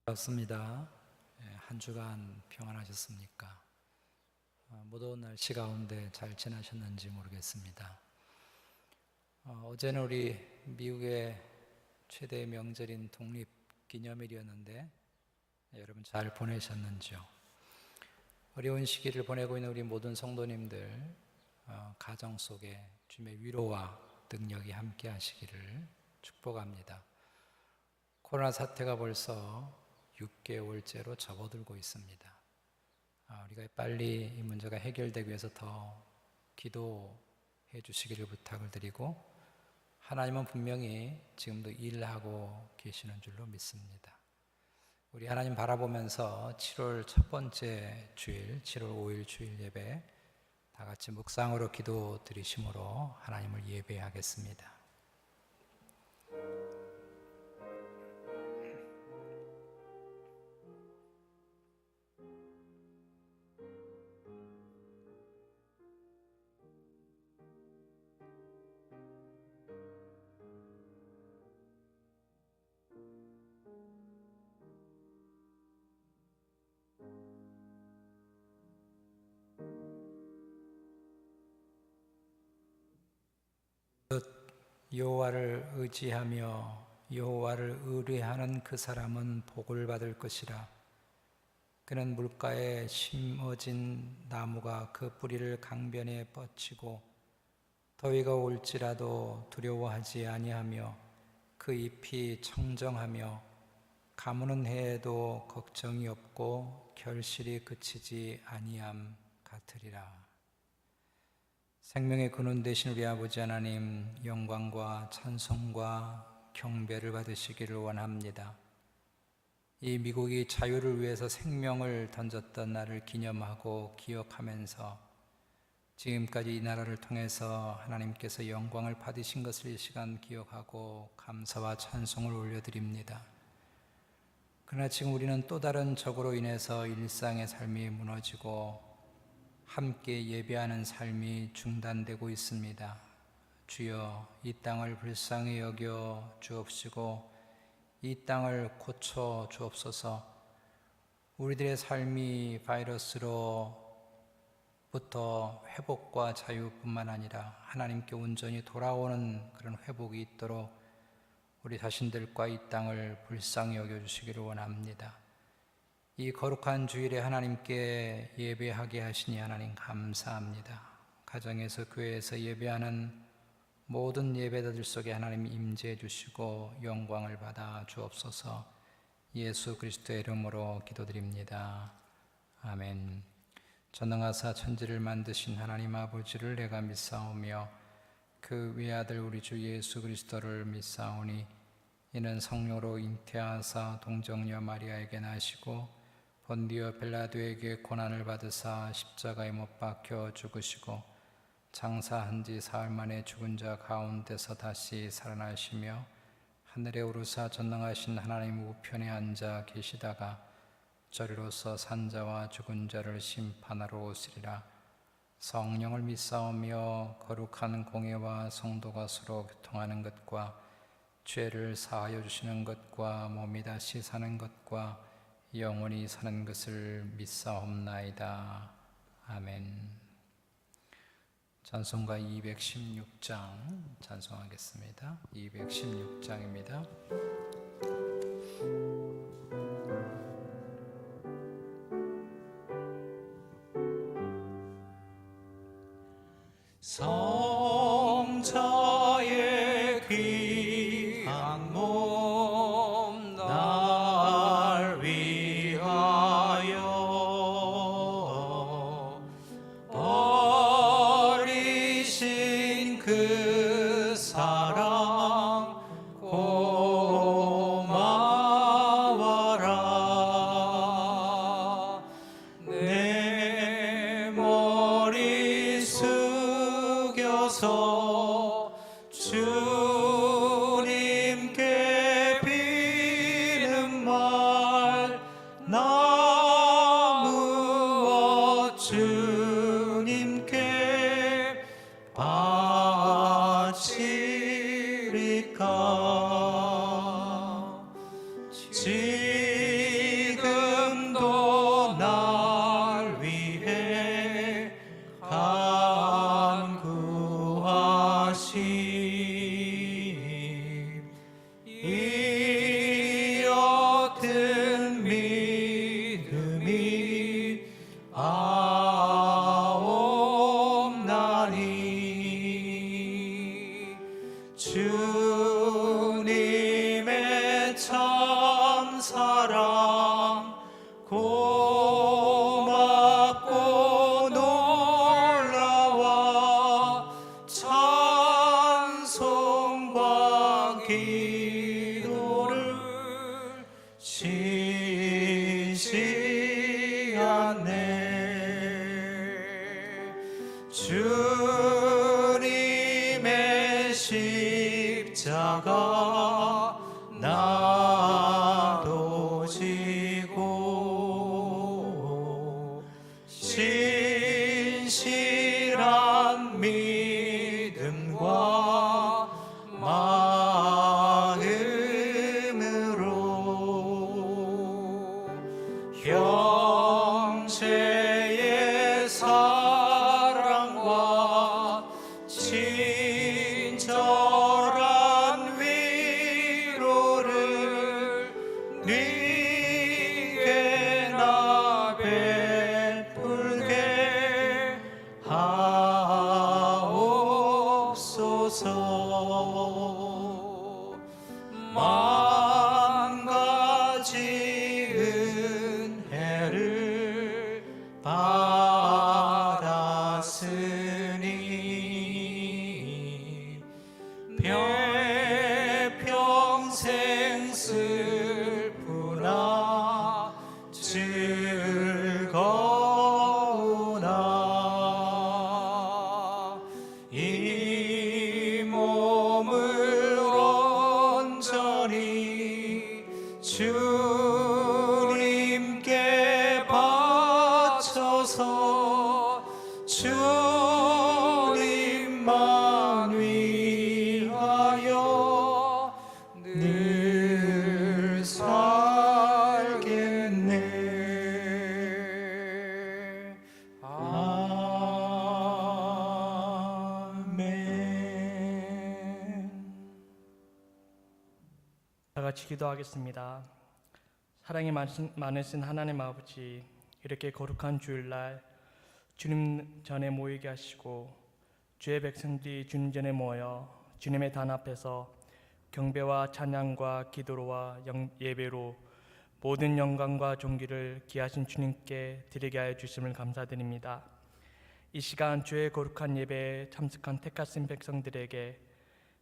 반갑습니다. 한 주간 평안하셨습니까? 무더운 날씨 가운데 잘 지나셨는지 모르겠습니다. 어제는 우리 미국의 최대 명절인 독립기념일이었는데 여러분 잘 보내셨는지요? 어려운 시기를 보내고 있는 우리 모든 성도님들 가정 속에 주님의 위로와 능력이 함께 하시기를 축복합니다. 코로나 사태가 벌써 6개월째로 접어들고 있습니다. 우리가 빨리 이 문제가 해결되기 위해서 더 기도해 주시기를 부탁을 드리고, 하나님은 분명히 지금도 일하고 계시는 줄로 믿습니다. 우리 하나님 바라보면서 7월 첫 번째 주일, 7월 5일 주일 예배 다 같이 묵상으로 기도 드리심으로 하나님을 예배하겠습니다. 여호와를 의지하며 여호와를 의뢰하는 그 사람은 복을 받을 것이라. 그는 물가에 심어진 나무가 그 뿌리를 강변에 뻗치고 더위가 올지라도 두려워하지 아니하며 그 잎이 청정하며 가무는 해에도 걱정이 없고 결실이 그치지 아니함 같으리라. 생명의 근원 되신 우리 아버지 하나님, 영광과 찬송과 경배를 받으시기를 원합니다. 이 미국이 자유를 위해서 생명을 던졌던 날을 기념하고 기억하면서 지금까지 이 나라를 통해서 하나님께서 영광을 받으신 것을 이 시간 기억하고 감사와 찬송을 올려드립니다. 그러나 지금 우리는 또 다른 적으로 인해서 일상의 삶이 무너지고 함께 예배하는 삶이 중단되고 있습니다. 주여, 이 땅을 불쌍히 여겨 주옵시고 이 땅을 고쳐 주옵소서. 우리들의 삶이 바이러스로부터 회복과 자유뿐만 아니라 하나님께 온전히 돌아오는 그런 회복이 있도록 우리 자신들과 이 땅을 불쌍히 여겨주시기를 원합니다. 이 거룩한 주일에 하나님께 예배하게 하시니 하나님 감사합니다. 가정에서 교회에서 예배하는 모든 예배자들 속에 하나님 임재해 주시고 영광을 받아 주옵소서. 예수 그리스도의 이름으로 기도드립니다. 아멘. 전능하사 천지를 만드신 하나님 아버지를 내가 믿사오며 그 외아들 우리 주 예수 그리스도를 믿사오니 이는 성령으로 잉태하사 동정녀 마리아에게 나시고 본디오 빌라도에게 고난을 받으사 십자가에 못 박혀 죽으시고 장사한 지 사흘 만에 죽은 자 가운데서 다시 살아나시며 하늘에 오르사 전능하신 하나님 우편에 앉아 계시다가 저리로서 산 자와 죽은 자를 심판하러 오시리라. 성령을 믿사오며 거룩한 공예와 성도가 서로 교통하는 것과 죄를 사하여 주시는 것과 몸이 다시 사는 것과 영원히 사는 것을 믿사옵나이다. 아멘. 찬송가 216장 찬송하겠습니다. 216장입니다. 성자의 귀한 몸 날 위하여 버리신 그 사랑 고백하리. 이 어떤 믿음이 아옵나니 주님의 참사랑 고맙고 놀라와 찬송과 기도를 쉬지 않네. 주님의 십자가 나도 지고 신실한 믿음과 마음으로 형제의 사랑과 친절한 위로를 네게 나 베풀게 하옵소서. 만 가지 은혜를 받았으니 평생 슬프나 즐거우나 이 몸을 온전히 주님께 바쳐서 주님만 위하여 늘 살겠네. 아멘. 다 같이 기도하겠습니다. 사랑이 많으신 하나님 아버지, 이렇게 거룩한 주일날 주님 전에 모이게 하시고 주의 백성들이 주님 전에 모여 주님의 단 앞에서 경배와 찬양과 기도로와 예배로 모든 영광과 존귀를 귀하신 주님께 드리게 하여 주심을 감사드립니다. 이 시간 주의 거룩한 예배에 참석한 택하신 백성들에게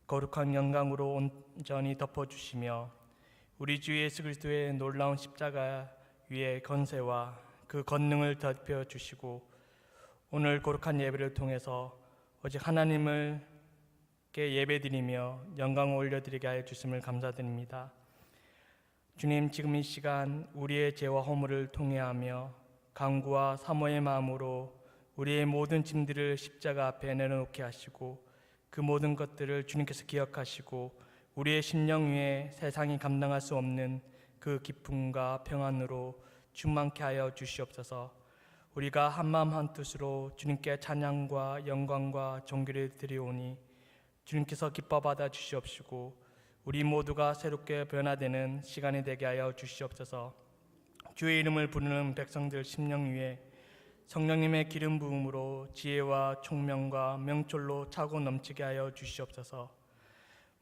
거룩한 영광으로 온전히 덮어주시며 우리 주 예수 그리스도의 놀라운 십자가 위에 건세와 그 권능을 덮여 주시고 오늘 거룩한 예배를 통해서 오직 하나님을 예배드리며 영광을 올려드리게 하여 주심을 감사드립니다. 주님, 지금 이 시간 우리의 죄와 허물을 통회하며 간구와 사모의 마음으로 우리의 모든 짐들을 십자가 앞에 내려놓게 하시고 그 모든 것들을 주님께서 기억하시고 우리의 심령 위에 세상이 감당할 수 없는 그 기쁨과 평안으로 충만케 하여 주시옵소서. 우리가 한마음 한뜻으로 주님께 찬양과 영광과 존귀를 드리오니 주님께서 기뻐 받아 주시옵시고 우리 모두가 새롭게 변화되는 시간이 되게 하여 주시옵소서. 주의 이름을 부르는 백성들 심령 위에 성령님의 기름 부음으로 지혜와 총명과 명철로 차고 넘치게 하여 주시옵소서.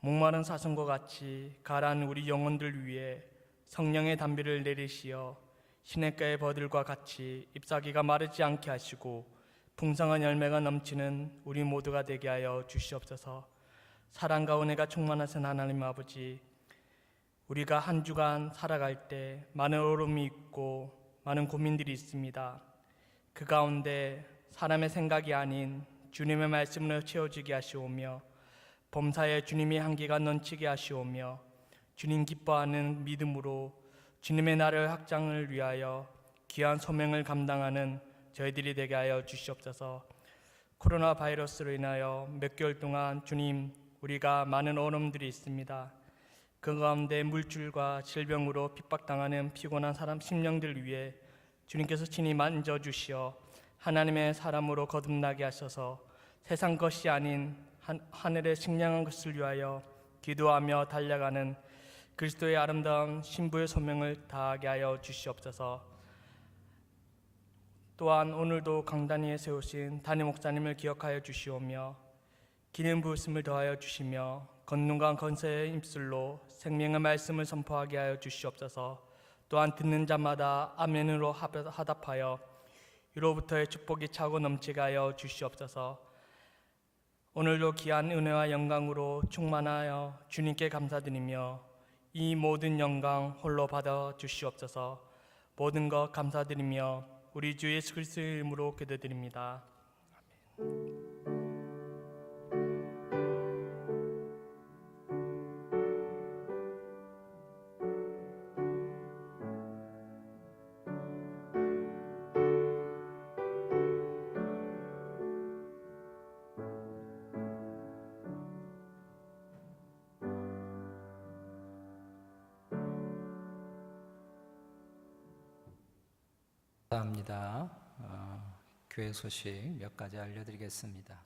목마른 사슴과 같이 가라앉은 우리 영혼들 위에 성령의 담비를 내리시어 시냇가의 버들과 같이 잎사귀가 마르지 않게 하시고 풍성한 열매가 넘치는 우리 모두가 되게 하여 주시옵소서. 사랑과 은혜가 충만하신 하나님 아버지, 우리가 한 주간 살아갈 때 많은 어려움이 있고 많은 고민들이 있습니다. 그 가운데 사람의 생각이 아닌 주님의 말씀으로 채워지게 하시오며 범사에 주님의 향기가 넘치게 하시오며 주님 기뻐하는 믿음으로 주님의 나라의 확장을 위하여 귀한 소명을 감당하는 저희들이 되게 하여 주시옵소서. 코로나 바이러스로 인하여 몇 개월 동안 주님, 우리가 많은 어려움들이 있습니다. 그 가운데 물줄과 질병으로 핍박당하는 피곤한 사람 심령들 위해 주님께서 친히 만져주시어 하나님의 사람으로 거듭나게 하셔서 세상 것이 아닌 하늘의 식량한 것을 위하여 기도하며 달려가는 그리스도의 아름다운 신부의 소명을 다하게 하여 주시옵소서. 또한 오늘도 강단위에 세우신 담임 목사님을 기억하여 주시오며 기름 부으심을 더하여 주시며 권능과 건세의 입술로 생명의 말씀을 선포하게 하여 주시옵소서. 또한 듣는 자마다 아멘으로 화답하여 위로부터의 축복이 차고 넘치게 하여 주시옵소서. 오늘도 귀한 은혜와 영광으로 충만하여 주님께 감사드리며 이 모든 영광 홀로 받아 주시옵소서. 모든 것 감사드리며 우리 주 예수 그리스도의 이름으로 기도드립니다. 감사합니다. 교회 소식 몇 가지 알려드리겠습니다.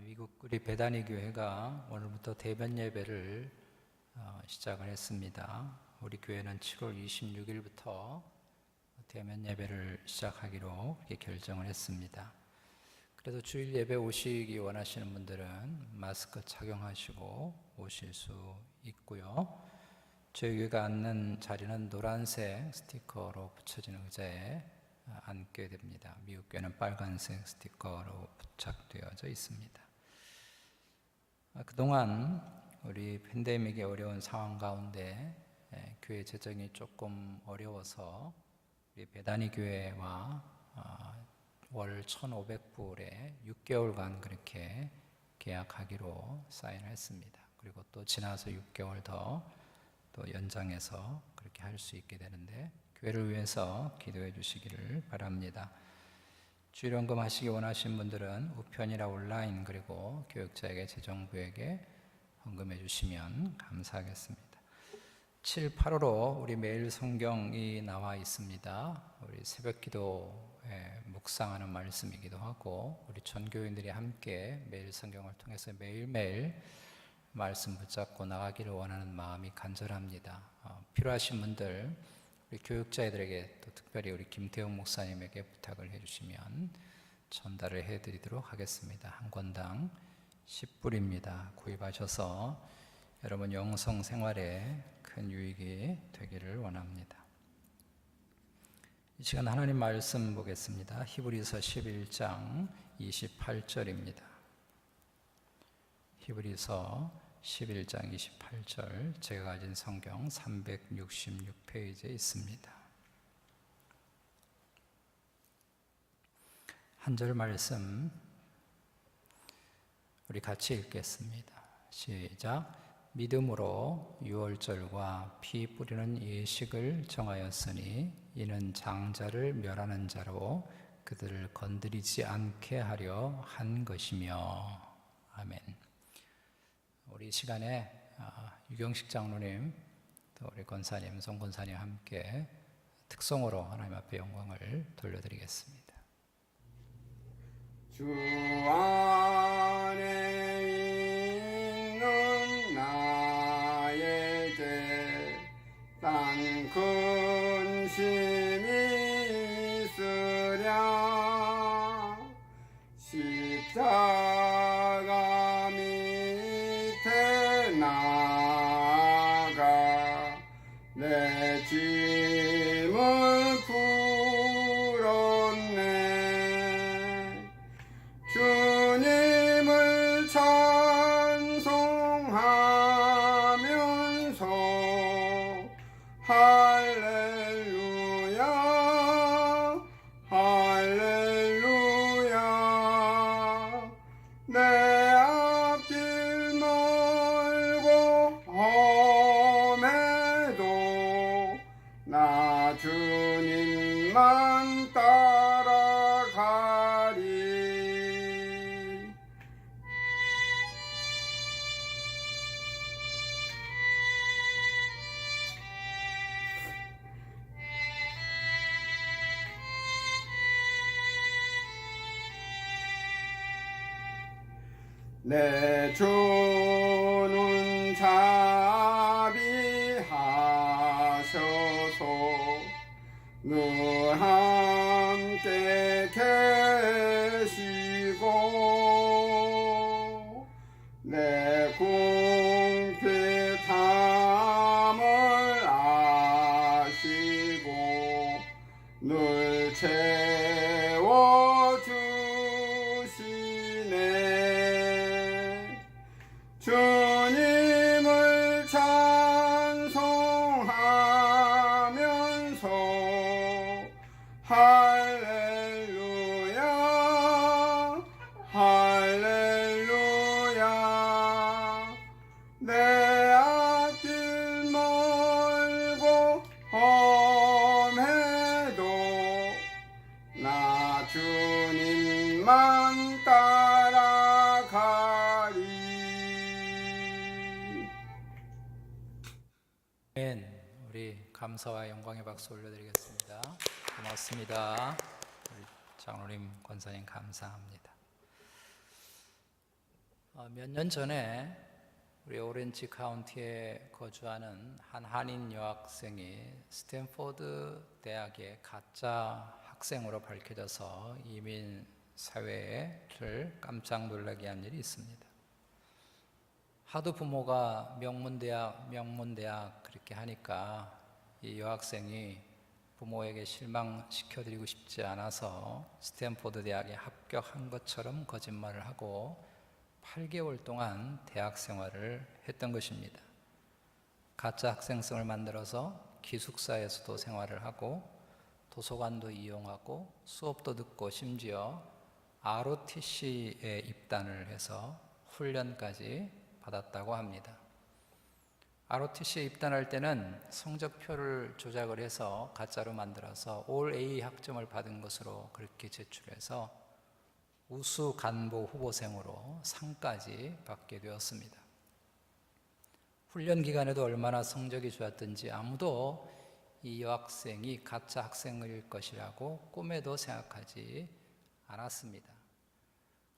미국 우리 베다니 교회가 오늘부터 대면 예배를 시작을 했습니다. 우리 교회는 7월 26일부터 대면 예배를 시작하기로 이렇게 결정을 했습니다. 그래도 주일 예배 오시기 원하시는 분들은 마스크 착용하시고 오실 수 있고요. 저희 교회가 앉는 자리는 노란색 스티커로 붙여진 의자에 앉게 됩니다. 미국 교회는 빨간색 스티커로 부착되어져 있습니다. 그동안 우리 팬데믹의 어려운 상황 가운데 교회 재정이 조금 어려워서 우리 베다니 교회와 월 1,500불에 6개월간 그렇게 계약하기로 사인했습니다. 그리고 또 지나서 6개월 더 또 연장해서 그렇게 할 수 있게 되는데 교회를 위해서 기도해 주시기를 바랍니다. 주일연금 하시기 원하시는 분들은 우편이나 온라인 그리고 교육자에게 재정부에게 헌금해 주시면 감사하겠습니다. 7, 8호로 우리 매일 성경이 나와 있습니다. 우리 새벽 기도에 묵상하는 말씀이기도 하고 우리 전교인들이 함께 매일 성경을 통해서 매일매일 말씀 붙잡고 나가기를 원하는 마음이 간절합니다. 필요하신 분들 우리 교육자들에게 또 특별히 우리 김태웅 목사님에게 부탁을 해주시면 전달을 해드리도록 하겠습니다. 한 권당 10불입니다. 구입하셔서 여러분 영성 생활에 큰 유익이 되기를 원합니다. 이 시간 하나님 말씀 보겠습니다. 히브리서 11장 28절입니다. 히브리서 11장 28절 제가 가진 성경 366페이지에 있습니다. 한 절 말씀 우리 같이 읽겠습니다. 시작. 믿음으로 유월절과 피 뿌리는 예식을 정하였으니 이는 장자를 멸하는 자로 그들을 건드리지 않게 하려 한 것이며. 아멘. 우리 시간에 유경식 장로님, 또 우리 권사님, 송 권사님 함께 특송으로 하나님 앞에 영광을 돌려드리겠습니다. 주 안에 있는 나에게 딴 근심이 있으랴 십자가 밑에 나가 내 짐을 풀었네 주님을 찬송하면서 할렐루야 할렐루야 내 앞길 멀고 험해도 나 주님만 따라가리 내 주는 자비 우리 감사와 영광의 박수 올려드리겠습니다. 고맙습니다. 우리 장로님, 권사님 감사합니다. 몇 년 전에 우리 오렌지 카운티에 거주하는 한 한인 여학생이 스탠포드 대학의 가짜 학생으로 밝혀져서 이민 사회를 깜짝 놀라게 한 일이 있습니다. 하도 부모가 명문대학 그렇게 하니까 이 여학생이 부모에게 실망시켜드리고 싶지 않아서 스탠포드 대학에 합격한 것처럼 거짓말을 하고 8개월 동안 대학 생활을 했던 것입니다. 가짜 학생증을 만들어서 기숙사에서도 생활을 하고 도서관도 이용하고 수업도 듣고 심지어 ROTC에 입단을 해서 훈련까지 받았다고 합니다. ROTC에 입단할 때는 성적표를 조작을 해서 가짜로 만들어서 올 A 학점을 받은 것으로 그렇게 제출해서 우수 간부 후보생으로 상까지 받게 되었습니다. 훈련 기간에도 얼마나 성적이 좋았던지 아무도 이 여학생이 가짜 학생일 것이라고 꿈에도 생각하지 않았습니다.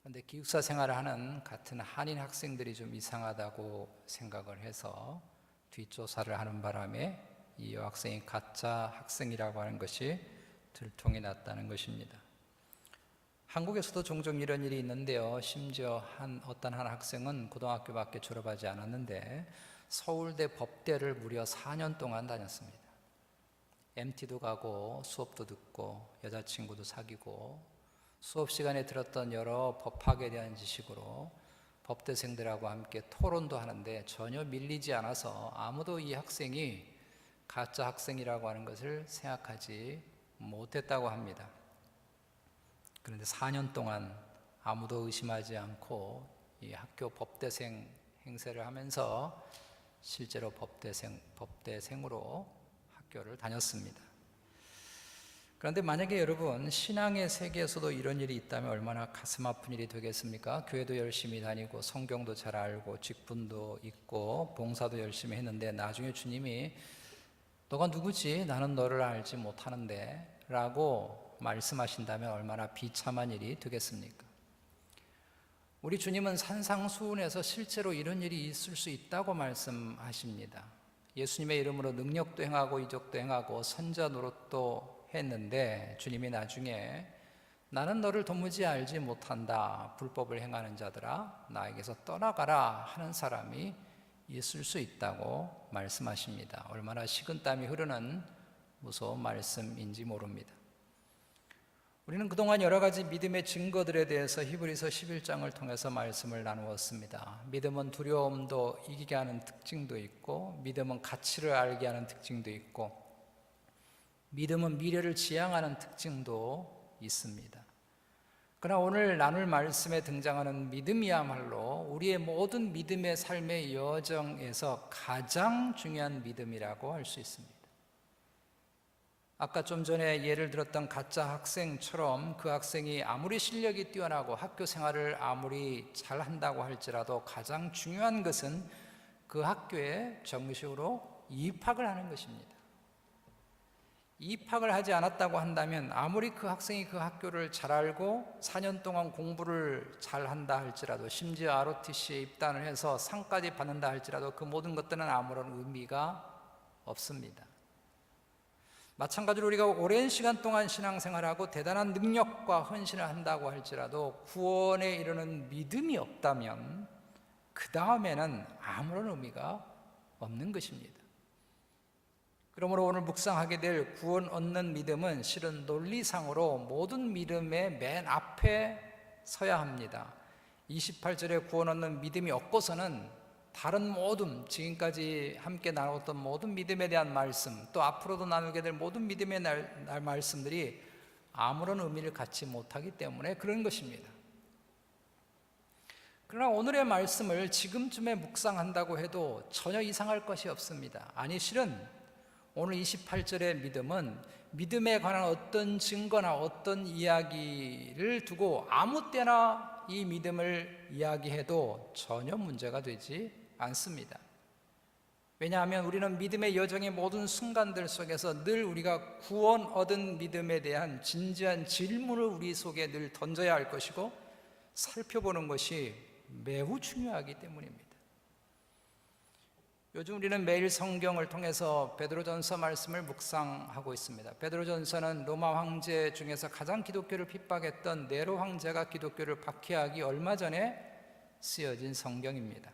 그런데 기숙사 생활을 하는 같은 한인 학생들이 좀 이상하다고 생각을 해서 뒷조사를 하는 바람에 이 여학생이 가짜 학생이라고 하는 것이 들통이 났다는 것입니다. 한국에서도 종종 이런 일이 있는데요. 심지어 어떤 한 학생은 고등학교밖에 졸업하지 않았는데 서울대 법대를 무려 4년 동안 다녔습니다. MT도 가고 수업도 듣고 여자친구도 사귀고 수업 시간에 들었던 여러 법학에 대한 지식으로 법대생들하고 함께 토론도 하는데 전혀 밀리지 않아서 아무도 이 학생이 가짜 학생이라고 하는 것을 생각하지 못했다고 합니다. 그런데 4년 동안 아무도 의심하지 않고 이 학교 법대생 행세를 하면서 실제로 법대생으로 학교를 다녔습니다. 그런데 만약에 여러분 신앙의 세계에서도 이런 일이 있다면 얼마나 가슴 아픈 일이 되겠습니까? 교회도 열심히 다니고 성경도 잘 알고 직분도 있고 봉사도 열심히 했는데 나중에 주님이 너가 누구지? 나는 너를 알지 못하는데 라고 말씀하신다면 얼마나 비참한 일이 되겠습니까? 우리 주님은 산상수훈에서 실제로 이런 일이 있을 수 있다고 말씀하십니다. 예수님의 이름으로 능력도 행하고 이적도 행하고 선자 노릇도 했는데 주님이 나중에 나는 너를 도무지 알지 못한다. 불법을 행하는 자들아 나에게서 떠나가라 하는 사람이 있을 수 있다고 말씀하십니다. 얼마나 식은땀이 흐르는 무서운 말씀인지 모릅니다. 우리는 그동안 여러 가지 믿음의 증거들에 대해서 히브리서 11장을 통해서 말씀을 나누었습니다. 믿음은 두려움도 이기게 하는 특징도 있고 믿음은 가치를 알게 하는 특징도 있고 믿음은 미래를 지향하는 특징도 있습니다. 그러나 오늘 나눌 말씀에 등장하는 믿음이야말로 우리의 모든 믿음의 삶의 여정에서 가장 중요한 믿음이라고 할 수 있습니다. 아까 좀 전에 예를 들었던 가짜 학생처럼 그 학생이 아무리 실력이 뛰어나고 학교 생활을 아무리 잘한다고 할지라도 가장 중요한 것은 그 학교에 정식으로 입학을 하는 것입니다. 입학을 하지 않았다고 한다면 아무리 그 학생이 그 학교를 잘 알고 4년 동안 공부를 잘한다 할지라도 심지어 ROTC에 입단을 해서 상까지 받는다 할지라도 그 모든 것들은 아무런 의미가 없습니다. 마찬가지로 우리가 오랜 시간 동안 신앙생활하고 대단한 능력과 헌신을 한다고 할지라도 구원에 이르는 믿음이 없다면 그 다음에는 아무런 의미가 없는 것입니다. 그러므로 오늘 묵상하게 될 구원 얻는 믿음은 실은 논리상으로 모든 믿음의 맨 앞에 서야 합니다. 28절에 구원 얻는 믿음이 없고서는 다른 모든 지금까지 함께 나눴던 모든 믿음에 대한 말씀 또 앞으로도 나누게 될 모든 믿음의 말씀들이 아무런 의미를 갖지 못하기 때문에 그런 것입니다. 그러나 오늘의 말씀을 지금쯤에 묵상한다고 해도 전혀 이상할 것이 없습니다. 아니 실은 오늘 28절의 믿음은 믿음에 관한 어떤 증거나 어떤 이야기를 두고 아무 때나 이 믿음을 이야기해도 전혀 문제가 되지 않습니다. 왜냐하면 우리는 믿음의 여정의 모든 순간들 속에서 늘 우리가 구원 얻은 믿음에 대한 진지한 질문을 우리 속에 늘 던져야 할 것이고 살펴보는 것이 매우 중요하기 때문입니다. 요즘 우리는 매일 성경을 통해서 베드로전서 말씀을 묵상하고 있습니다. 베드로전서는 로마 황제 중에서 가장 기독교를 핍박했던 네로 황제가 기독교를 박해하기 얼마 전에 쓰여진 성경입니다.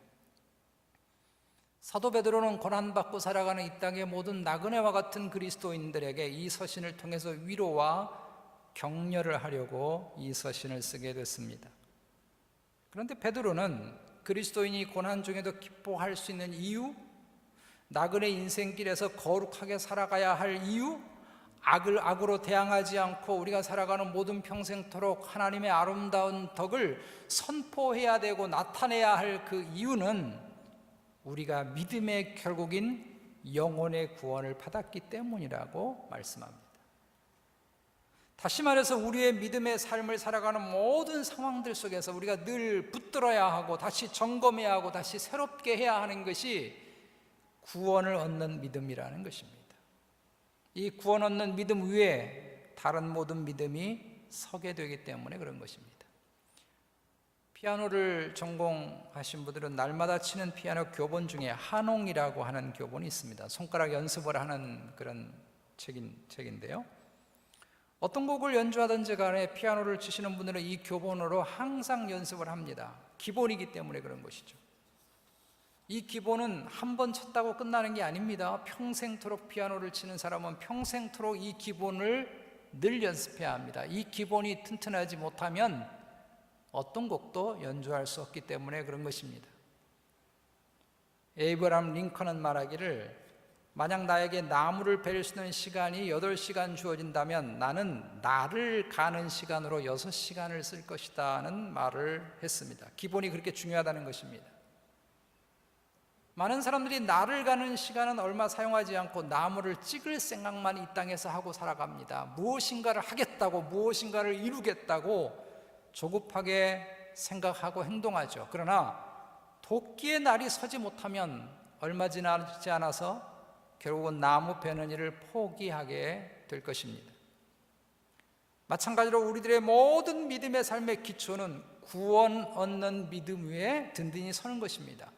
사도 베드로는 고난받고 살아가는 이 땅의 모든 나그네와 같은 그리스도인들에게 이 서신을 통해서 위로와 격려를 하려고 이 서신을 쓰게 됐습니다. 그런데 베드로는 그리스도인이 고난 중에도 기뻐할 수 있는 이유, 나그네 인생길에서 거룩하게 살아가야 할 이유, 악을 악으로 대항하지 않고 우리가 살아가는 모든 평생토록 하나님의 아름다운 덕을 선포해야 되고 나타내야 할 그 이유는 우리가 믿음의 결국인 영혼의 구원을 받았기 때문이라고 말씀합니다. 다시 말해서 우리의 믿음의 삶을 살아가는 모든 상황들 속에서 우리가 늘 붙들어야 하고 다시 점검해야 하고 다시 새롭게 해야 하는 것이 구원을 얻는 믿음이라는 것입니다. 이 구원 얻는 믿음 위에 다른 모든 믿음이 서게 되기 때문에 그런 것입니다. 피아노를 전공하신 분들은 날마다 치는 피아노 교본 중에 한홍이라고 하는 교본이 있습니다. 손가락 연습을 하는 그런 책인데요. 어떤 곡을 연주하든지 간에 피아노를 치시는 분들은 이 교본으로 항상 연습을 합니다. 기본이기 때문에 그런 것이죠. 이 기본은 한 번 쳤다고 끝나는 게 아닙니다. 평생토록 피아노를 치는 사람은 평생토록 이 기본을 늘 연습해야 합니다. 이 기본이 튼튼하지 못하면 어떤 곡도 연주할 수 없기 때문에 그런 것입니다. 에이브람 링컨은 말하기를 만약 나에게 나무를 베를 수 있는 시간이 8시간 주어진다면 나는 나를 가는 시간으로 6시간을 쓸 것이다는 말을 했습니다. 기본이 그렇게 중요하다는 것입니다. 많은 사람들이 나를 가는 시간은 얼마 사용하지 않고 나무를 찍을 생각만 이 땅에서 하고 살아갑니다. 무엇인가를 하겠다고 무엇인가를 이루겠다고 조급하게 생각하고 행동하죠. 그러나 도끼의 날이 서지 못하면 얼마 지나지 않아서 결국은 나무 베는 일을 포기하게 될 것입니다. 마찬가지로 우리들의 모든 믿음의 삶의 기초는 구원 얻는 믿음 위에 든든히 서는 것입니다.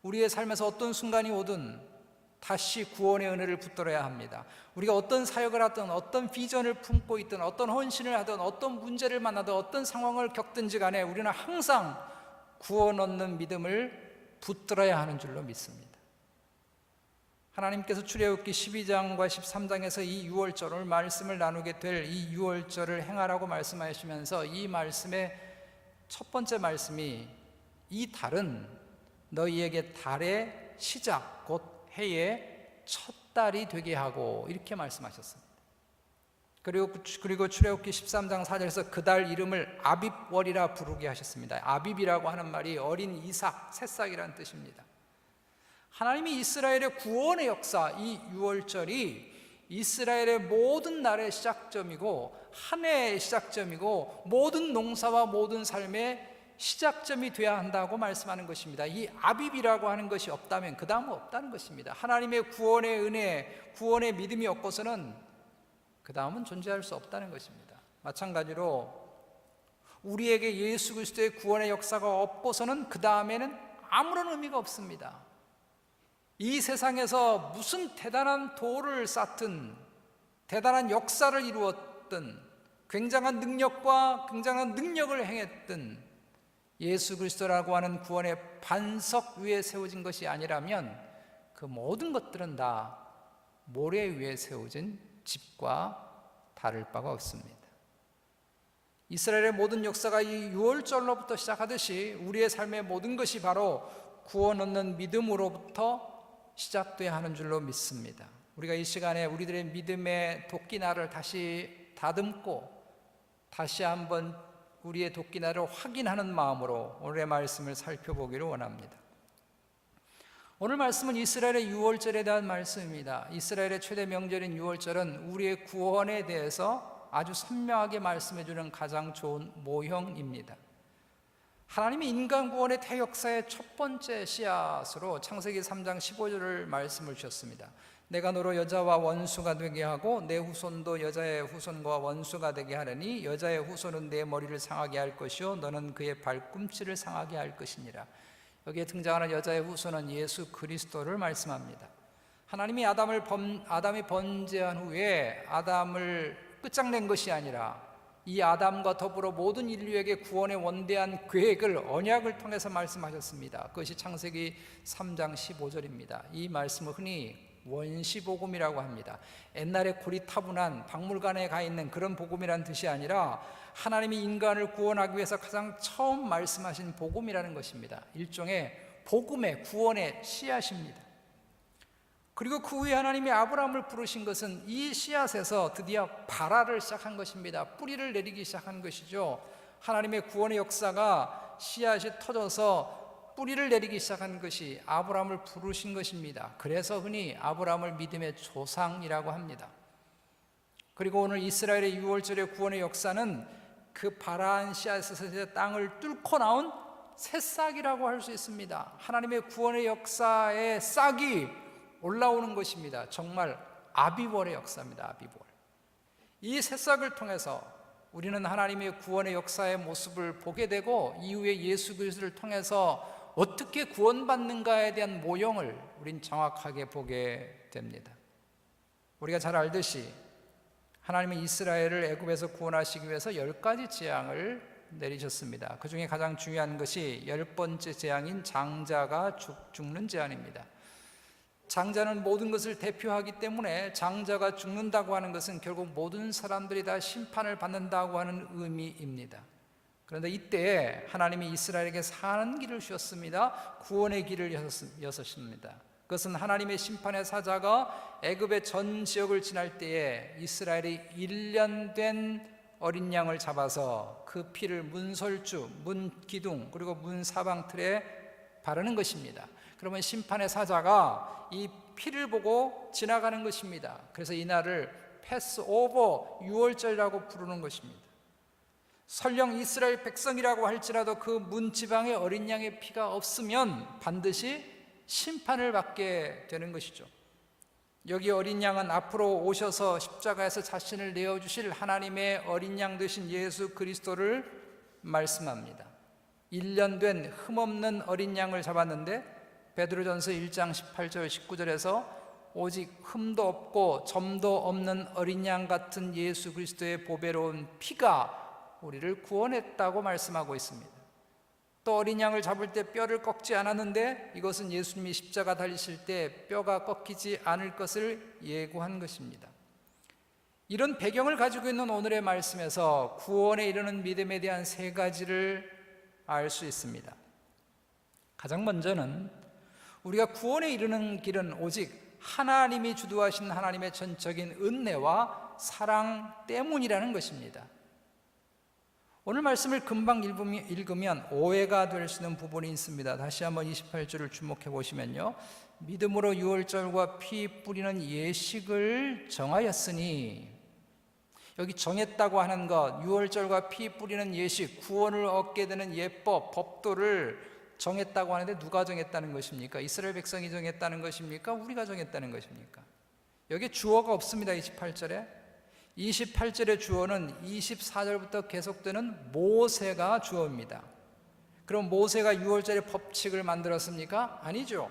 우리의 삶에서 어떤 순간이 오든 다시 구원의 은혜를 붙들어야 합니다. 우리가 어떤 사역을 하든 어떤 비전을 품고 있든 어떤 헌신을 하든 어떤 문제를 만나든 어떤 상황을 겪든지 간에 우리는 항상 구원 얻는 믿음을 붙들어야 하는 줄로 믿습니다. 하나님께서 출애굽기 12장과 13장에서 이 유월절 오늘 말씀을 나누게 될 이 유월절을 행하라고 말씀하시면서 이 말씀의 첫 번째 말씀이 이 달은 너희에게 달의 시작 곧 해의 첫 달이 되게 하고 이렇게 말씀하셨습니다. 그리고 출애굽기 13장 4절에서 그 달 이름을 아빕월이라 부르게 하셨습니다. 아빕이라고 하는 말이 어린 이삭, 새싹이라는 뜻입니다. 하나님이 이스라엘의 구원의 역사, 이 유월절이 이스라엘의 모든 날의 시작점이고 한 해의 시작점이고 모든 농사와 모든 삶의 시작점이 되어야 한다고 말씀하는 것입니다. 이 아빕이라고 하는 것이 없다면 그 다음은 없다는 것입니다. 하나님의 구원의 은혜, 구원의 믿음이 없고서는 그 다음은 존재할 수 없다는 것입니다. 마찬가지로 우리에게 예수 그리스도의 구원의 역사가 없고서는 그 다음에는 아무런 의미가 없습니다. 이 세상에서 무슨 대단한 도를 쌓든 대단한 역사를 이루었든 굉장한 능력과 굉장한 능력을 행했든 예수 그리스도라고 하는 구원의 반석 위에 세워진 것이 아니라면 그 모든 것들은 다 모래 위에 세워진 집과 다를 바가 없습니다. 이스라엘의 모든 역사가 이 유월절로부터 시작하듯이 우리의 삶의 모든 것이 바로 구원 얻는 믿음으로부터 시작돼야 하는 줄로 믿습니다. 우리가 이 시간에 우리들의 믿음의 도끼날을 다시 다듬고 다시 한번 우리의 도끼날을 확인하는 마음으로 오늘의 말씀을 살펴보기를 원합니다. 오늘 말씀은 이스라엘의 유월절에 대한 말씀입니다. 이스라엘의 최대 명절인 유월절은 우리의 구원에 대해서 아주 선명하게 말씀해 주는 가장 좋은 모형입니다. 하나님이 인간 구원의 대역사의 첫 번째 씨앗으로 창세기 3장 15절을 말씀을 주셨습니다. 내가 너로 여자와 원수가 되게 하고 내 후손도 여자의 후손과 원수가 되게 하려니 여자의 후손은 내 머리를 상하게 할 것이요 너는 그의 발꿈치를 상하게 할 것이니라. 여기에 등장하는 여자의 후손은 예수 그리스도를 말씀합니다. 하나님이 아담이 번제한 후에 아담을 끝장낸 것이 아니라 이 아담과 더불어 모든 인류에게 구원의 원대한 계획을 언약을 통해서 말씀하셨습니다. 그것이 창세기 3장 15절입니다. 이 말씀을 흔히 원시복음이라고 합니다. 옛날에 고리타분한 박물관에 가 있는 그런 복음이라는 뜻이 아니라 하나님이 인간을 구원하기 위해서 가장 처음 말씀하신 복음이라는 것입니다. 일종의 복음의 구원의 씨앗입니다. 그리고 그 후에 하나님이 아브라함을 부르신 것은 이 씨앗에서 드디어 발화를 시작한 것입니다. 뿌리를 내리기 시작한 것이죠. 하나님의 구원의 역사가 씨앗이 터져서 뿌리를 내리기 시작한 것이 아브라함을 부르신 것입니다. 그래서 흔히 아브라함을 믿음의 조상이라고 합니다. 그리고 오늘 이스라엘의 6월절의 구원의 역사는 그 발화한 씨앗에서 땅을 뚫고 나온 새싹이라고 할 수 있습니다. 하나님의 구원의 역사의 싹이 올라오는 것입니다. 정말 아비월의 역사입니다. 아비월. 이 새싹을 통해서 우리는 하나님의 구원의 역사의 모습을 보게 되고 이후에 예수 그리스도를 통해서 어떻게 구원받는가에 대한 모형을 우린 정확하게 보게 됩니다. 우리가 잘 알듯이 하나님은 이스라엘을 애굽에서 구원하시기 위해서 10가지 재앙을 내리셨습니다. 그 중에 가장 중요한 것이 10번째 재앙인 장자가 죽는 재앙입니다. 장자는 모든 것을 대표하기 때문에 장자가 죽는다고 하는 것은 결국 모든 사람들이 다 심판을 받는다고 하는 의미입니다. 그런데 이때 하나님이 이스라엘에게 사는 길을 주셨습니다. 구원의 길을 여셨습니다. 그것은 하나님의 심판의 사자가 애굽의 전 지역을 지날 때에 이스라엘이 1년 된 어린 양을 잡아서 그 피를 문설주, 문기둥 그리고 문사방틀에 바르는 것입니다. 그러면 심판의 사자가 이 피를 보고 지나가는 것입니다. 그래서 이날을 패스오버 6월절이라고 부르는 것입니다. 설령 이스라엘 백성이라고 할지라도 그 문지방에 어린 양의 피가 없으면 반드시 심판을 받게 되는 것이죠. 여기 어린 양은 앞으로 오셔서 십자가에서 자신을 내어주실 하나님의 어린 양 되신 예수 그리스도를 말씀합니다. 1년 된 흠없는 어린 양을 잡았는데 베드로전서 1장 18절 19절에서 오직 흠도 없고 점도 없는 어린 양 같은 예수 그리스도의 보배로운 피가 우리를 구원했다고 말씀하고 있습니다. 또 어린 양을 잡을 때 뼈를 꺾지 않았는데 이것은 예수님이 십자가 달리실 때 뼈가 꺾이지 않을 것을 예고한 것입니다. 이런 배경을 가지고 있는 오늘의 말씀에서 구원에 이르는 믿음에 대한 3가지를 알 수 있습니다. 가장 먼저는 우리가 구원에 이르는 길은 오직 하나님이 주도하신 하나님의 전적인 은혜와 사랑 때문이라는 것입니다. 오늘 말씀을 금방 읽으면 오해가 될 수 있는 부분이 있습니다. 다시 한번 28절을 주목해 보시면요, 믿음으로 6월절과 피 뿌리는 예식을 정하였으니, 여기 정했다고 하는 것, 6월절과 피 뿌리는 예식, 구원을 얻게 되는 예법, 법도를 정했다고 하는데 누가 정했다는 것입니까? 이스라엘 백성이 정했다는 것입니까? 우리가 정했다는 것입니까? 여기 주어가 없습니다. 28절에 28절의 주어는 24절부터 계속되는 모세가 주어입니다. 그럼 모세가 6월절의 법칙을 만들었습니까? 아니죠.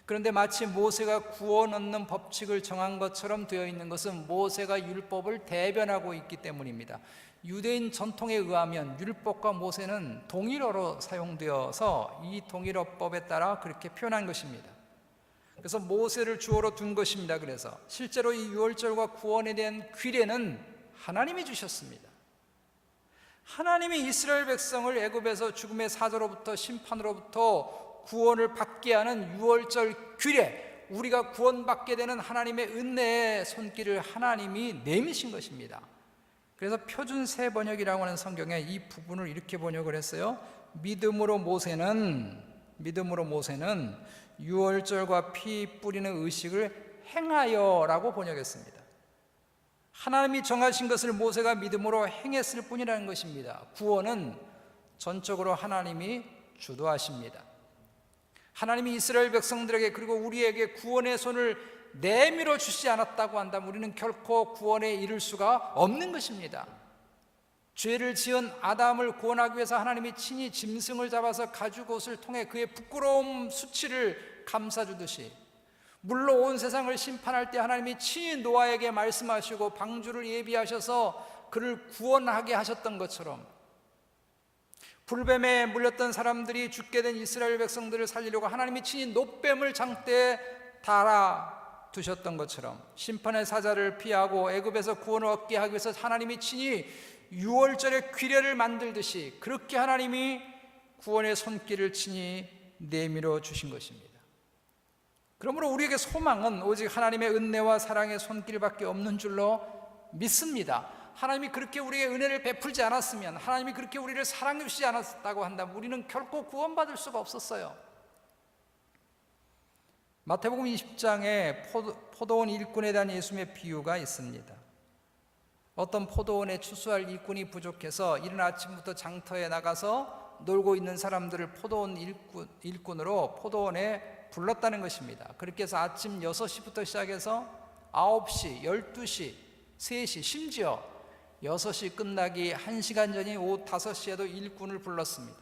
그런데 마치 모세가 구원 얻는 법칙을 정한 것처럼 되어 있는 것은 모세가 율법을 대변하고 있기 때문입니다. 유대인 전통에 의하면 율법과 모세는 동일어로 사용되어서 이 동일어법에 따라 그렇게 표현한 것입니다. 그래서 모세를 주어로 둔 것입니다. 그래서 실제로 이 6월절과 구원에 대한 규례는 하나님이 주셨습니다. 하나님이 이스라엘 백성을 애굽에서 죽음의 사자로부터 심판으로부터 구원을 받게 하는 6월절 규례, 우리가 구원받게 되는 하나님의 은혜의 손길을 하나님이 내미신 것입니다. 그래서 표준새 번역이라고 하는 성경에 이 부분을 이렇게 번역을 했어요. 믿음으로 모세는 6월절과 피 뿌리는 의식을 행하여라고 번역했습니다. 하나님이 정하신 것을 모세가 믿음으로 행했을 뿐이라는 것입니다. 구원은 전적으로 하나님이 주도하십니다. 하나님이 이스라엘 백성들에게 그리고 우리에게 구원의 손을 내밀어 주시지 않았다고 한다면 우리는 결코 구원에 이를 수가 없는 것입니다. 죄를 지은 아담을 구원하기 위해서 하나님이 친히 짐승을 잡아서 가죽옷을 통해 그의 부끄러움 수치를 감싸주듯이, 물로 온 세상을 심판할 때 하나님이 친히 노아에게 말씀하시고 방주를 예비하셔서 그를 구원하게 하셨던 것처럼, 불뱀에 물렸던 사람들이 죽게 된 이스라엘 백성들을 살리려고 하나님이 친히 놋뱀을 장대에 달아 두셨던 것처럼, 심판의 사자를 피하고 애굽에서 구원을 얻게 하기 위해서 하나님이 친히 유월절에 규례를 만들듯이 그렇게 하나님이 구원의 손길을 친히 내밀어 주신 것입니다. 그러므로 우리에게 소망은 오직 하나님의 은혜와 사랑의 손길밖에 없는 줄로 믿습니다. 하나님이 그렇게 우리에게 은혜를 베풀지 않았으면, 하나님이 그렇게 우리를 사랑해 주시지 않았다고 한다면 우리는 결코 구원받을 수가 없었어요. 마태복음 20장에 포도원 일꾼에 대한 예수님의 비유가 있습니다. 어떤 포도원에 추수할 일꾼이 부족해서 이른 아침부터 장터에 나가서 놀고 있는 사람들을 포도원 일꾼으로 포도원에 불렀다는 것입니다. 그렇게 해서 아침 6시부터 시작해서 9시, 12시, 3시, 심지어 6시 끝나기 1시간 전인 오후 5시에도 일꾼을 불렀습니다.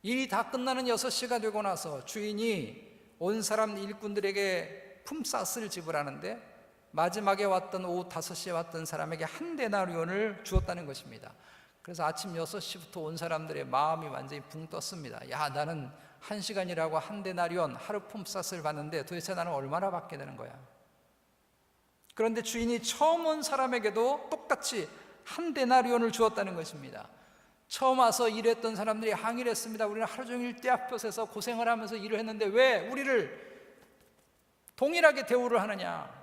일이 다 끝나는 6시가 되고 나서 주인이 온 사람 일꾼들에게 품삯을 지불하는데 마지막에 왔던 오후 5시에 왔던 사람에게 한 데나리온을 주었다는 것입니다. 그래서 아침 6시부터 온 사람들의 마음이 완전히 붕 떴습니다. 야, 나는 1시간이라고 한 데나리온 하루 품삯을 받는데 도대체 나는 얼마나 받게 되는 거야? 그런데 주인이 처음 온 사람에게도 똑같이 한 데나리온을 주었다는 것입니다. 처음 와서 일했던 사람들이 항의를 했습니다. 우리는 하루 종일 떼약볕에서 고생을 하면서 일을 했는데 왜 우리를 동일하게 대우를 하느냐?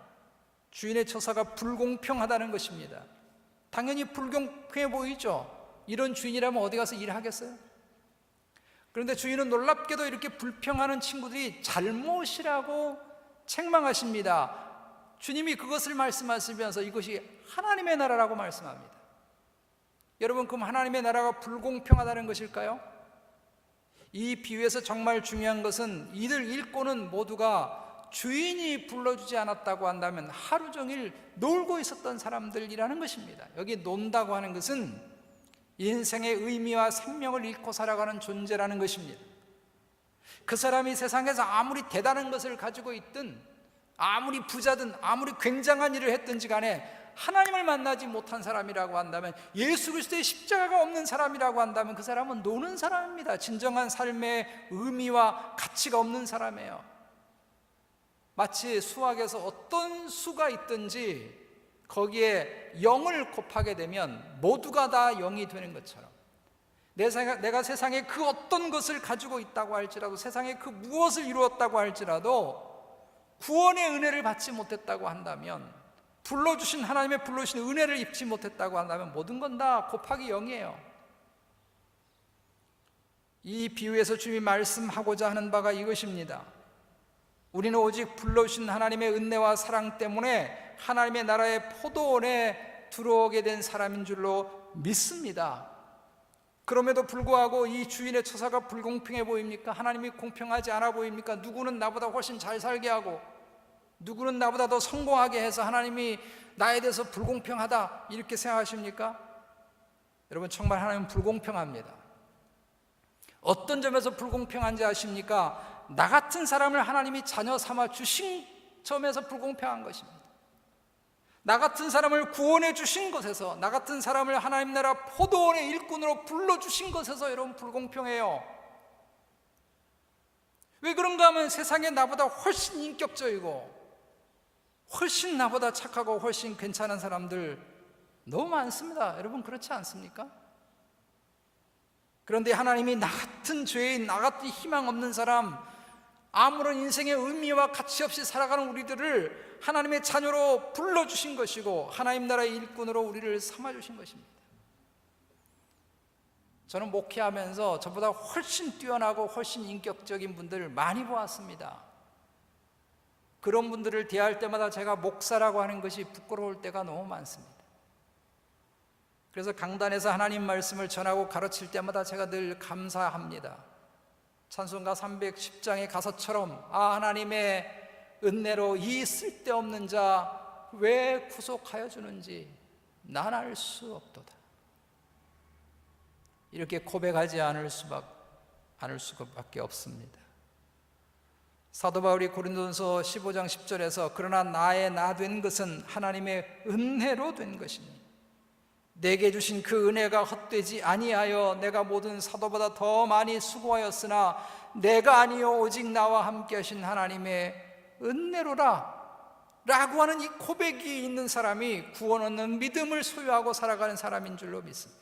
주인의 처사가 불공평하다는 것입니다. 당연히 불공평해 보이죠. 이런 주인이라면 어디 가서 일하겠어요? 그런데 주인은 놀랍게도 이렇게 불평하는 친구들이 잘못이라고 책망하십니다. 주님이 그것을 말씀하시면서 이것이 하나님의 나라라고 말씀합니다. 여러분, 그럼 하나님의 나라가 불공평하다는 것일까요? 이 비유에서 정말 중요한 것은 이들 일꾼은 모두가 주인이 불러주지 않았다고 한다면 하루 종일 놀고 있었던 사람들이라는 것입니다. 여기 논다고 하는 것은 인생의 의미와 생명을 잃고 살아가는 존재라는 것입니다. 그 사람이 세상에서 아무리 대단한 것을 가지고 있든, 아무리 부자든, 아무리 굉장한 일을 했든지 간에 하나님을 만나지 못한 사람이라고 한다면, 예수 그리스도의 십자가가 없는 사람이라고 한다면 그 사람은 노는 사람입니다. 진정한 삶의 의미와 가치가 없는 사람이에요. 마치 수학에서 어떤 수가 있든지 거기에 0을 곱하게 되면 모두가 다 0이 되는 것처럼, 내가 세상에 그 어떤 것을 가지고 있다고 할지라도, 세상에 그 무엇을 이루었다고 할지라도 구원의 은혜를 받지 못했다고 한다면, 불러주신 하나님의 불러주신 은혜를 입지 못했다고 한다면 모든 건 다 곱하기 0이에요. 이 비유에서 주님이 말씀하고자 하는 바가 이것입니다. 우리는 오직 불러주신 하나님의 은혜와 사랑 때문에 하나님의 나라의 포도원에 들어오게 된 사람인 줄로 믿습니다. 그럼에도 불구하고 이 주인의 처사가 불공평해 보입니까? 하나님이 공평하지 않아 보입니까? 누구는 나보다 훨씬 잘 살게 하고 누구는 나보다 더 성공하게 해서 하나님이 나에 대해서 불공평하다 이렇게 생각하십니까? 여러분, 정말 하나님은 불공평합니다. 어떤 점에서 불공평한지 아십니까? 나 같은 사람을 하나님이 자녀 삼아 주신 점에서 불공평한 것입니다. 나 같은 사람을 구원해 주신 것에서, 나 같은 사람을 하나님 나라 포도원의 일꾼으로 불러주신 것에서 여러분 불공평해요. 왜 그런가 하면 세상에 나보다 훨씬 인격적이고 훨씬 나보다 착하고 훨씬 괜찮은 사람들 너무 많습니다. 여러분, 그렇지 않습니까? 그런데 하나님이 나 같은 죄인, 나 같은 희망 없는 사람, 아무런 인생의 의미와 가치 없이 살아가는 우리들을 하나님의 자녀로 불러주신 것이고 하나님 나라의 일꾼으로 우리를 삼아주신 것입니다. 저는 목회하면서 저보다 훨씬 뛰어나고 훨씬 인격적인 분들을 많이 보았습니다. 그런 분들을 대할 때마다 제가 목사라고 하는 것이 부끄러울 때가 너무 많습니다. 그래서 강단에서 하나님 말씀을 전하고 가르칠 때마다 제가 늘 감사합니다. 찬송가 310장의 가사처럼 하나님의 은혜로 이 쓸데없는 자 왜 구속하여 주는지 난 알 수 없도다. 이렇게 고백하지 않을 수밖에 없습니다. 사도 바울이 고린도전서 15장 10절에서 그러나 나의 나 된 것은 하나님의 은혜로 된 것이니 내게 주신 그 은혜가 헛되지 아니하여 내가 모든 사도보다 더 많이 수고하였으나 내가 아니요 오직 나와 함께 하신 하나님의 은혜로라 라고 하는 이 고백이 있는 사람이 구원 얻는 믿음을 소유하고 살아가는 사람인 줄로 믿습니다.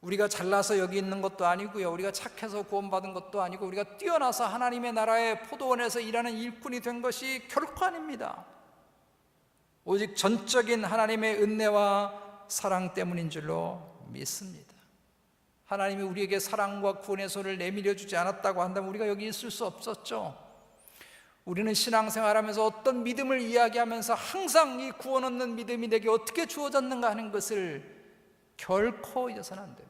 우리가 잘나서 여기 있는 것도 아니고요, 우리가 착해서 구원받은 것도 아니고, 우리가 뛰어나서 하나님의 나라의 포도원에서 일하는 일꾼이 된 것이 결코 아닙니다. 오직 전적인 하나님의 은혜와 사랑 때문인 줄로 믿습니다. 하나님이 우리에게 사랑과 구원의 손을 내밀어 주지 않았다고 한다면 우리가 여기 있을 수 없었죠. 우리는 신앙생활하면서 어떤 믿음을 이야기하면서 항상 이 구원 얻는 믿음이 내게 어떻게 주어졌는가 하는 것을 결코 잊어서는 안 됩니다.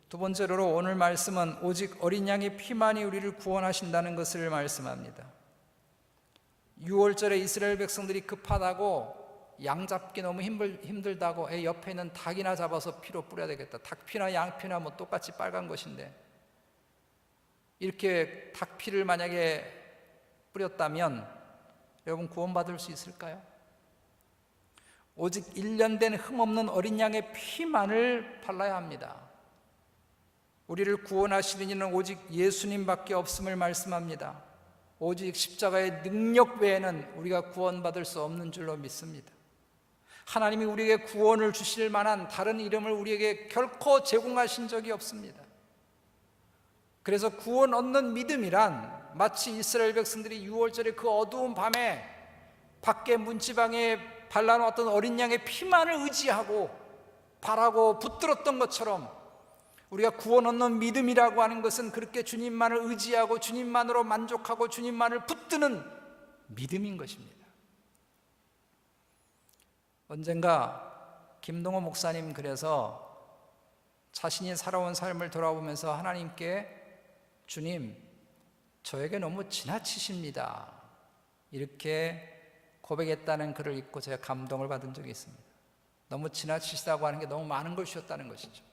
두 번째로 오늘 말씀은 오직 어린 양의 피만이 우리를 구원하신다는 것을 말씀합니다. 6월절에 이스라엘 백성들이 급하다고 양 잡기 너무 힘들다고 옆에 있는 닭이나 잡아서 피로 뿌려야 되겠다. 닭피나 양피나 뭐 똑같이 빨간 것인데 이렇게 닭피를 만약에 뿌렸다면 여러분 구원받을 수 있을까요? 오직 1년 된 흠없는 어린 양의 피만을 발라야 합니다. 우리를 구원하시는 이는 오직 예수님밖에 없음을 말씀합니다. 오직 십자가의 능력 외에는 우리가 구원받을 수 없는 줄로 믿습니다. 하나님이 우리에게 구원을 주실 만한 다른 이름을 우리에게 결코 제공하신 적이 없습니다. 그래서 구원 얻는 믿음이란 마치 이스라엘 백성들이 6월절에 그 어두운 밤에 밖에 문지방에 발라놓았던 어린 양의 피만을 의지하고 바라고 붙들었던 것처럼 우리가 구원 얻는 믿음이라고 하는 것은 그렇게 주님만을 의지하고 주님만으로 만족하고 주님만을 붙드는 믿음인 것입니다. 언젠가 김동호 목사님 그래서 자신이 살아온 삶을 돌아보면서 하나님께 주님, 저에게 너무 지나치십니다, 이렇게 고백했다는 글을 읽고 제가 감동을 받은 적이 있습니다. 너무 지나치시다고 하는 게 너무 많은 걸 주셨다는 것이죠.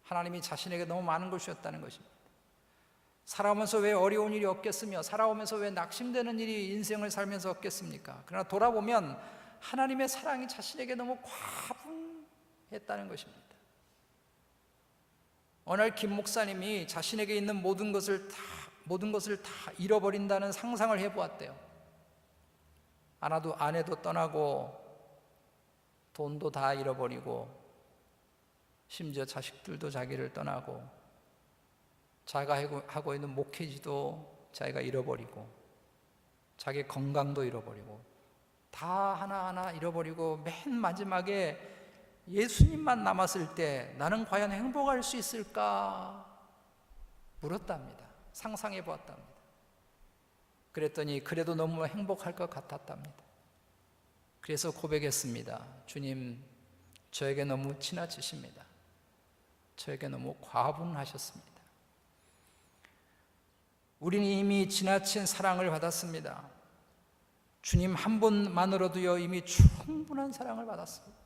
하나님이 자신에게 너무 많은 걸 주셨다는 것입니다. 살아오면서 왜 어려운 일이 없겠으며 살아오면서 왜 낙심되는 일이 인생을 살면서 없겠습니까? 그러나 돌아보면 하나님의 사랑이 자신에게 너무 과분했다는 것입니다. 어느 날 김 목사님이 자신에게 있는 모든 것을 다 잃어버린다는 상상을 해보았대요. 아내도 떠나고 돈도 다 잃어버리고 심지어 자식들도 자기를 떠나고 자기가 하고 있는 목회지도 자기가 잃어버리고 자기 건강도 잃어버리고 다 하나하나 잃어버리고 맨 마지막에 예수님만 남았을 때 나는 과연 행복할 수 있을까 물었답니다. 상상해 보았답니다. 그랬더니 그래도 너무 행복할 것 같았답니다. 그래서 고백했습니다. 주님, 저에게 너무 지나치십니다. 저에게 너무 과분하셨습니다. 우리는 이미 지나친 사랑을 받았습니다. 주님 한 분만으로도요 이미 충분한 사랑을 받았습니다.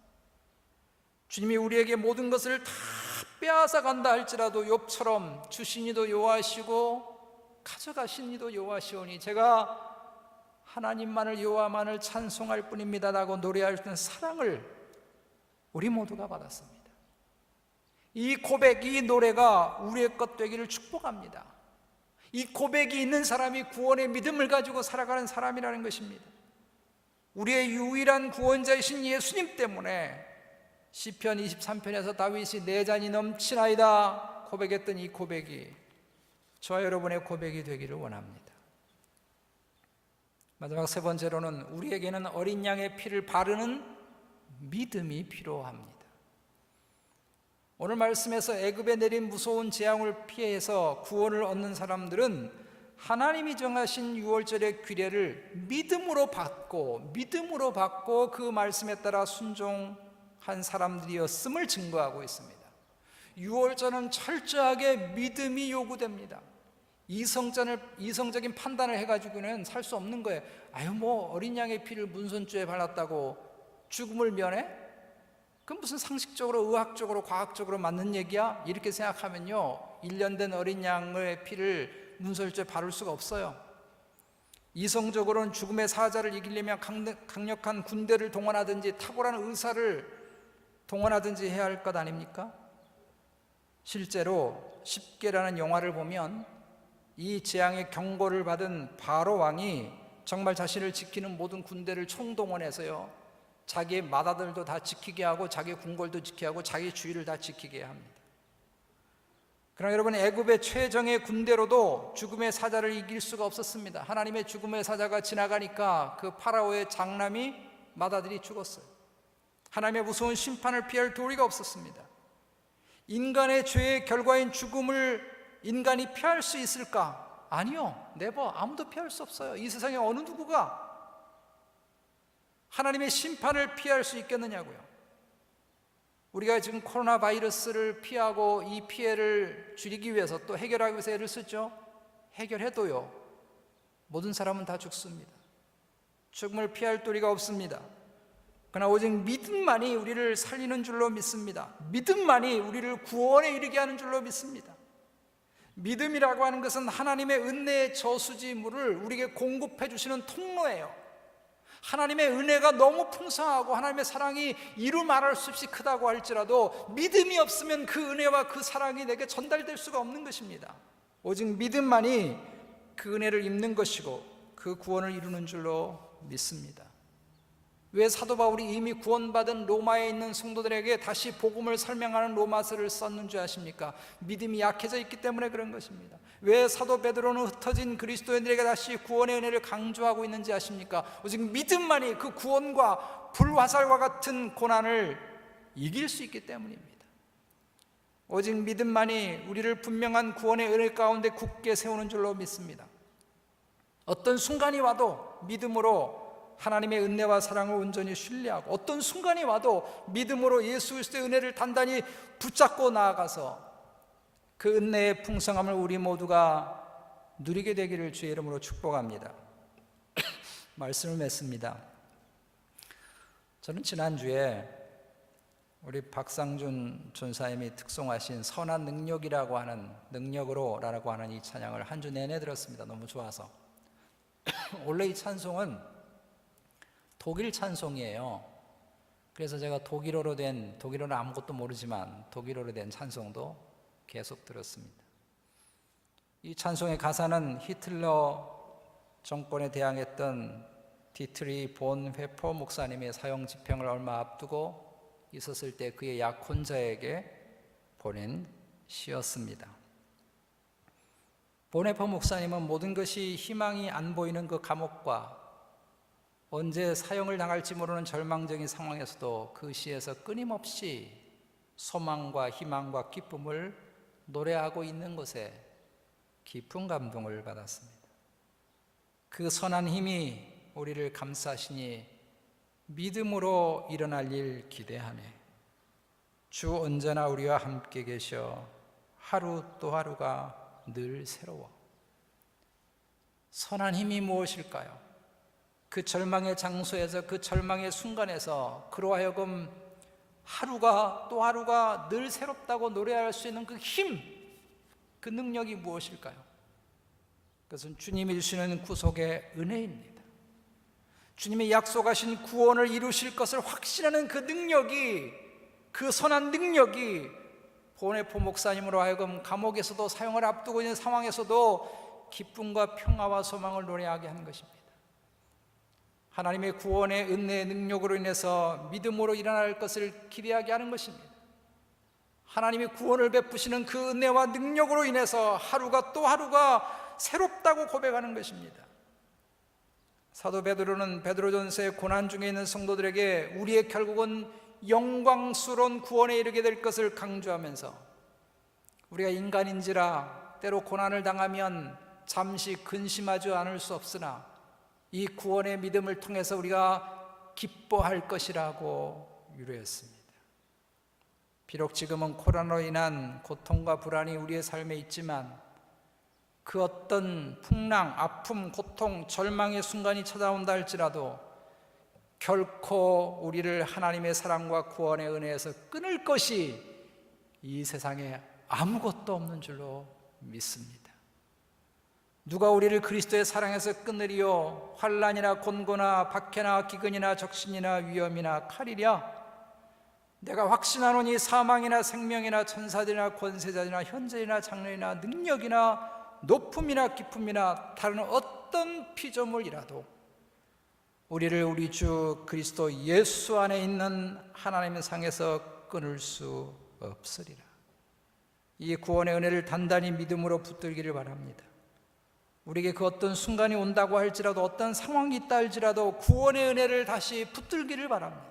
주님이 우리에게 모든 것을 다 빼앗아 간다 할지라도 욥처럼 주신 이도 여호와시고 가져가신 이도 여호와시오니 제가 하나님만을 여호와만을 찬송할 뿐입니다 라고 노래할 수 있는 사랑을 우리 모두가 받았습니다. 이 고백, 이 노래가 우리의 것 되기를 축복합니다. 이 고백이 있는 사람이 구원의 믿음을 가지고 살아가는 사람이라는 것입니다. 우리의 유일한 구원자이신 예수님 때문에 시편 23편에서 다윗이 내 잔이 넘치나이다 고백했던 이 고백이 저와 여러분의 고백이 되기를 원합니다. 마지막 세 번째로는 우리에게는 어린 양의 피를 바르는 믿음이 필요합니다. 오늘 말씀에서 애굽에 내린 무서운 재앙을 피해서 구원을 얻는 사람들은 하나님이 정하신 유월절의 규례를 믿음으로 받고 그 말씀에 따라 순종한 사람들이었음을 증거하고 있습니다. 유월절은 철저하게 믿음이 요구됩니다. 이성적인 판단을 해가지고는 살 수 없는 거예요. 어린 양의 피를 문선주에 발랐다고 죽음을 면해? 그럼 무슨 상식적으로, 의학적으로, 과학적으로 맞는 얘기야? 이렇게 생각하면요, 1년 된 어린 양의 피를 문설주에 바를 수가 없어요. 이성적으로는 죽음의 사자를 이기려면 강력한 군대를 동원하든지 탁월한 의사를 동원하든지 해야 할 것 아닙니까? 실제로 10계라는 영화를 보면 이 재앙의 경고를 받은 바로 왕이 정말 자신을 지키는 모든 군대를 총동원해서요, 자기의 맏아들도 다 지키게 하고 자기 궁궐도 지키게 하고 자기 주위를 다 지키게 합니다. 그러나 여러분, 애굽의 최정예 군대로도 죽음의 사자를 이길 수가 없었습니다. 하나님의 죽음의 사자가 지나가니까 그 파라오의 장남이 맏아들이 죽었어요. 하나님의 무서운 심판을 피할 도리가 없었습니다. 인간의 죄의 결과인 죽음을 인간이 피할 수 있을까? 아니요, 네버. 아무도 피할 수 없어요. 이 세상에 어느 누구가 하나님의 심판을 피할 수 있겠느냐고요. 우리가 지금 코로나 바이러스를 피하고 이 피해를 줄이기 위해서, 또 해결하기 위해서 애를 쓰죠. 해결해도요, 모든 사람은 다 죽습니다. 죽음을 피할 도리가 없습니다. 그러나 오직 믿음만이 우리를 살리는 줄로 믿습니다. 믿음만이 우리를 구원에 이르게 하는 줄로 믿습니다. 믿음이라고 하는 것은 하나님의 은혜의 저수지물을 우리에게 공급해 주시는 통로예요. 하나님의 은혜가 너무 풍성하고 하나님의 사랑이 이루 말할 수 없이 크다고 할지라도 믿음이 없으면 그 은혜와 그 사랑이 내게 전달될 수가 없는 것입니다. 오직 믿음만이 그 은혜를 입는 것이고 그 구원을 이루는 줄로 믿습니다. 왜 사도 바울이 이미 구원받은 로마에 있는 성도들에게 다시 복음을 설명하는 로마서를 썼는 줄 아십니까? 믿음이 약해져 있기 때문에 그런 것입니다. 왜 사도 베드로는 흩어진 그리스도인들에게 다시 구원의 은혜를 강조하고 있는지 아십니까? 오직 믿음만이 그 구원과 불화살과 같은 고난을 이길 수 있기 때문입니다. 오직 믿음만이 우리를 분명한 구원의 은혜 가운데 굳게 세우는 줄로 믿습니다. 어떤 순간이 와도 믿음으로 하나님의 은혜와 사랑을 온전히 신뢰하고, 어떤 순간이 와도 믿음으로 예수 그리스도의 은혜를 단단히 붙잡고 나아가서 그 은혜의 풍성함을 우리 모두가 누리게 되기를 주의 이름으로 축복합니다. 말씀을 맺습니다. 저는 지난주에 우리 박상준 전사님이 특송하신 선한 능력이라고 하는, 능력으로라고 하는 이 찬양을 한 주 내내 들었습니다. 너무 좋아서. 원래 이 찬송은 독일 찬송이에요. 그래서 제가 독일어는 아무것도 모르지만 독일어로 된 찬송도 계속 들었습니다. 이 찬송의 가사는 히틀러 정권에 대항했던 디트리 본 회퍼 목사님의 사형 집행을 얼마 앞두고 있었을 때 그의 약혼자에게 보낸 시였습니다. 본 회퍼 목사님은 모든 것이 희망이 안 보이는 그 감옥과 언제 사형을 당할지 모르는 절망적인 상황에서도 그 시에서 끊임없이 소망과 희망과 기쁨을 노래하고 있는 것에 깊은 감동을 받았습니다. 그 선한 힘이 우리를 감싸시니 믿음으로 일어날 일 기대하네. 주 언제나 우리와 함께 계셔 하루 또 하루가 늘 새로워. 선한 힘이 무엇일까요? 그 절망의 장소에서, 그 절망의 순간에서 그로 하여금 하루가 또 하루가 늘 새롭다고 노래할 수 있는 그 힘, 그 능력이 무엇일까요? 그것은 주님이 주시는 구속의 은혜입니다. 주님이 약속하신 구원을 이루실 것을 확신하는 그 능력이, 그 선한 능력이 본회포 목사님으로 하여금 감옥에서도 사형을 앞두고 있는 상황에서도 기쁨과 평화와 소망을 노래하게 하는 것입니다. 하나님의 구원의 은혜의 능력으로 인해서 믿음으로 일어날 것을 기대하게 하는 것입니다. 하나님이 구원을 베푸시는 그 은혜와 능력으로 인해서 하루가 또 하루가 새롭다고 고백하는 것입니다. 사도 베드로는 베드로전서의 고난 중에 있는 성도들에게 우리의 결국은 영광스러운 구원에 이르게 될 것을 강조하면서, 우리가 인간인지라 때로 고난을 당하면 잠시 근심하지 않을 수 없으나 이 구원의 믿음을 통해서 우리가 기뻐할 것이라고 유로했습니다. 비록 지금은 코로나로 인한 고통과 불안이 우리의 삶에 있지만 그 어떤 풍랑, 아픔, 고통, 절망의 순간이 찾아온다 할지라도 결코 우리를 하나님의 사랑과 구원의 은혜에서 끊을 것이 이 세상에 아무것도 없는 줄로 믿습니다. 누가 우리를 그리스도의 사랑에서 끊으리요? 환난이나 곤고나 박해나 기근이나 적신이나 위험이나 칼이랴? 내가 확신하노니 사망이나 생명이나 천사들이나 권세자들이나 현재이나 장래이나 능력이나 높음이나 깊음이나 다른 어떤 피조물이라도 우리를 우리 주 그리스도 예수 안에 있는 하나님의 상에서 끊을 수 없으리라. 이 구원의 은혜를 단단히 믿음으로 붙들기를 바랍니다. 우리에게 그 어떤 순간이 온다고 할지라도, 어떤 상황이 있다 할지라도 구원의 은혜를 다시 붙들기를 바랍니다.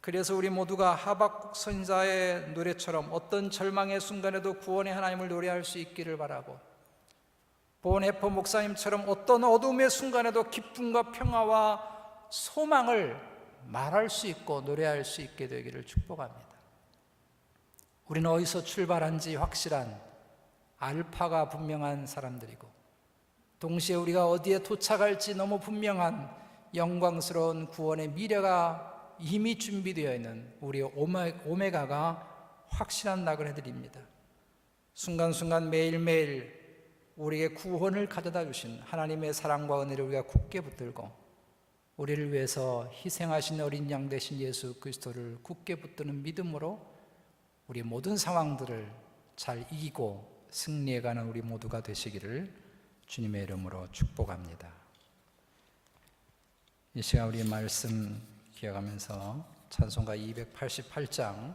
그래서 우리 모두가 하박국 선지자의 노래처럼 어떤 절망의 순간에도 구원의 하나님을 노래할 수 있기를 바라고, 보은해퍼 목사님처럼 어떤 어둠의 순간에도 기쁨과 평화와 소망을 말할 수 있고 노래할 수 있게 되기를 축복합니다. 우리는 어디서 출발한지 확실한 알파가 분명한 사람들이고, 동시에 우리가 어디에 도착할지 너무 분명한 영광스러운 구원의 미래가 이미 준비되어 있는 우리의 오메가가 확실한 나그네들입니다. 순간순간 매일매일 우리에게 구원을 가져다 주신 하나님의 사랑과 은혜를 우리가 굳게 붙들고, 우리를 위해서 희생하신 어린 양 되신 예수 그리스도를 굳게 붙드는 믿음으로 우리 모든 상황들을 잘 이기고 승리해가는 우리 모두가 되시기를 주님의 이름으로 축복합니다. 이 시간 우리 말씀 기억하면서 찬송가 288장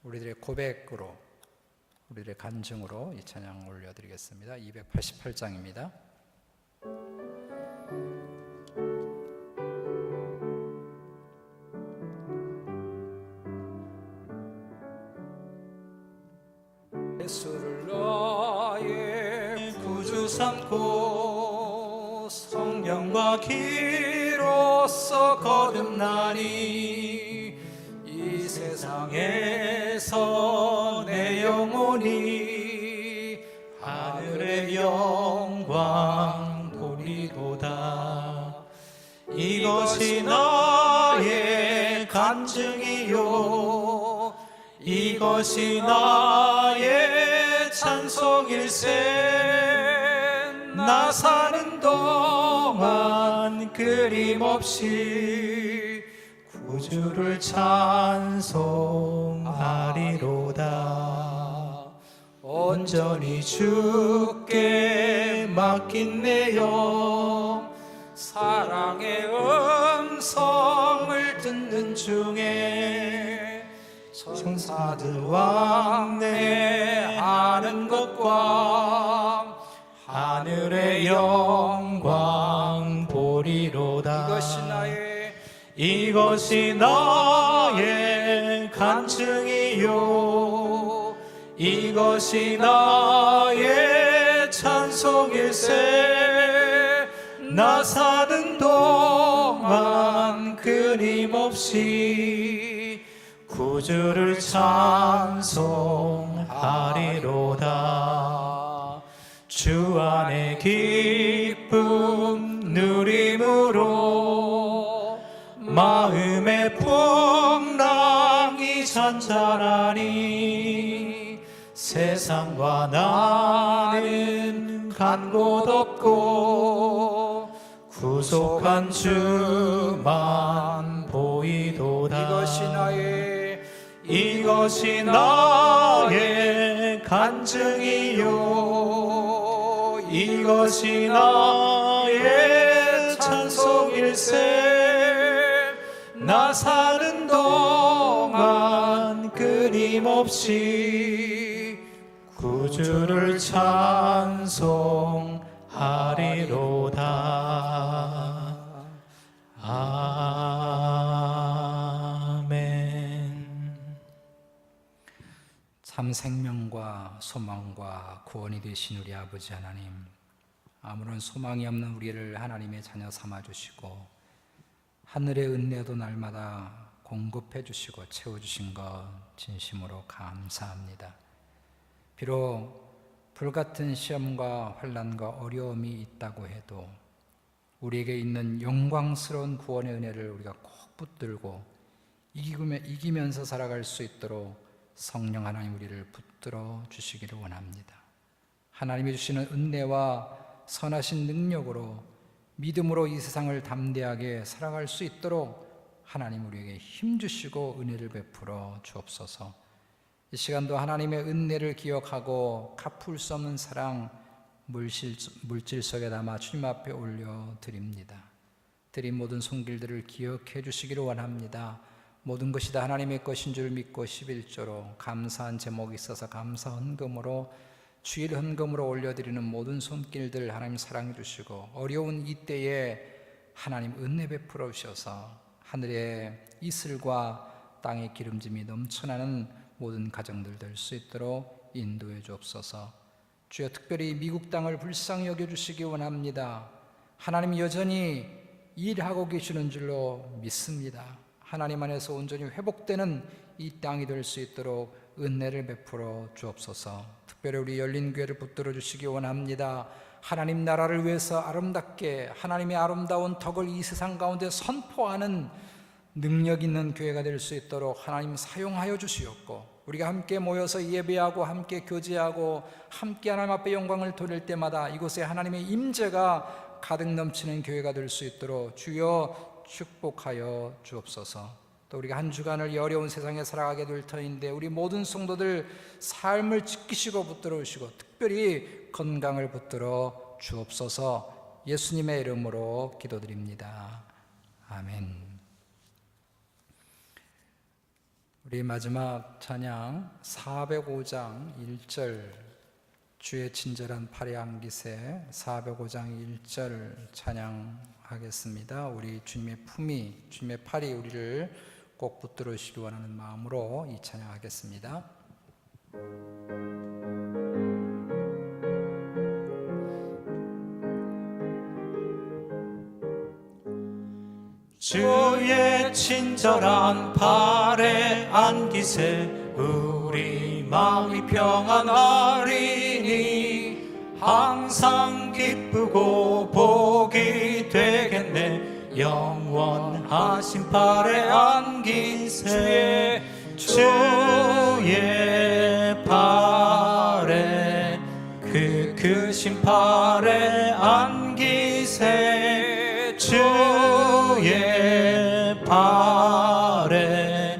우리들의 고백으로, 우리들의 간증으로 이 찬양 올려드리겠습니다. 288장입니다. 예수를 나의 구주 삼고 성령과 기로써 거듭나니 이 세상에서 내 영혼이 하늘의 영광 보리도다. 이것이 나의 간증이요, 이것이 나의 찬송일세. 나 사는 동안 끊임없이 구주를 찬송하리로다. 온전히 주께 맡긴 내 영, 사랑의 음성을 듣는 중에 천사들 왕래하는 것과 하늘의 영광 보리로다. 이것이 나의 간증이요, 이것이 나의 찬송일세. 나 사는 동안 끊임없이 구주를 찬송하리로다. 주 안에 기쁨 누림으로 마음의 풍랑이 잔잔하니 세상과 나는 간 곳 없고 구속한 주만 보이도다. 이것이 나의 간증이요, 이것이 나의 찬송일세. 나 사는 동안 끊임없이 구주를 찬송하리로다. 아멘. 참 참 생명과 소망과 구원이 되신 우리 아버지 하나님, 아무런 소망이 없는 우리를 하나님의 자녀 삼아주시고 하늘의 은혜도 날마다 공급해 주시고 채워주신 것 진심으로 감사합니다. 비록 불같은 시험과 환난과 어려움이 있다고 해도 우리에게 있는 영광스러운 구원의 은혜를 우리가 꼭 붙들고 이기면서 살아갈 수 있도록 성령 하나님 우리를 붙들어 주시기를 원합니다. 하나님이 주시는 은혜와 선하신 능력으로 믿음으로 이 세상을 담대하게 살아갈 수 있도록 하나님 우리에게 힘주시고 은혜를 베풀어 주옵소서. 이 시간도 하나님의 은혜를 기억하고 갚을 수 없는 사랑 물질 속에 담아 주님 앞에 올려드립니다. 드린 모든 손길들을 기억해 주시기를 원합니다. 모든 것이 다 하나님의 것인 줄 믿고 11조로 감사한 제목이 있어서 감사 헌금으로 주일 헌금으로 올려드리는 모든 손길들 하나님 사랑해 주시고 어려운 이때에 하나님 은혜 베풀어 주셔서 하늘의 이슬과 땅의 기름짐이 넘쳐나는 모든 가정들 될 수 있도록 인도해 주옵소서. 주여 특별히 미국 땅을 불쌍히 여겨주시기 원합니다. 하나님 여전히 일하고 계시는 줄로 믿습니다. 하나님 안에서 온전히 회복되는 이 땅이 될 수 있도록 은혜를 베풀어 주옵소서. 특별히 우리 열린교회를 붙들어 주시기 원합니다. 하나님 나라를 위해서 아름답게 하나님의 아름다운 덕을 이 세상 가운데 선포하는 능력 있는 교회가 될 수 있도록 하나님 사용하여 주시옵고 우리가 함께 모여서 예배하고 함께 교제하고 함께 하나님 앞에 영광을 돌릴 때마다 이곳에 하나님의 임재가 가득 넘치는 교회가 될 수 있도록 주여 축복하여 주옵소서. 또 우리가 한 주간을 이 어려운 세상에 살아가게 될 터인데 우리 모든 성도들 삶을 지키시고 붙들어 주시고 특별히 건강을 붙들어 주옵소서. 예수님의 이름으로 기도드립니다. 아멘. 우리 마지막 찬양 405장 1절 주의 친절한 팔의 안기세 405장 1절 찬양하겠습니다. 우리 주님의 품이 주님의 팔이 우리를 꼭 붙들어 주시기 원하는 마음으로 이 찬양하겠습니다. 주의 친절한 팔에 안기세 우리 마음이 평안하리니 항상 기쁘고 복이 되겠네. 영원하신 팔에 안기세 주의 팔에 그 크신 팔에 안기세 주의 팔에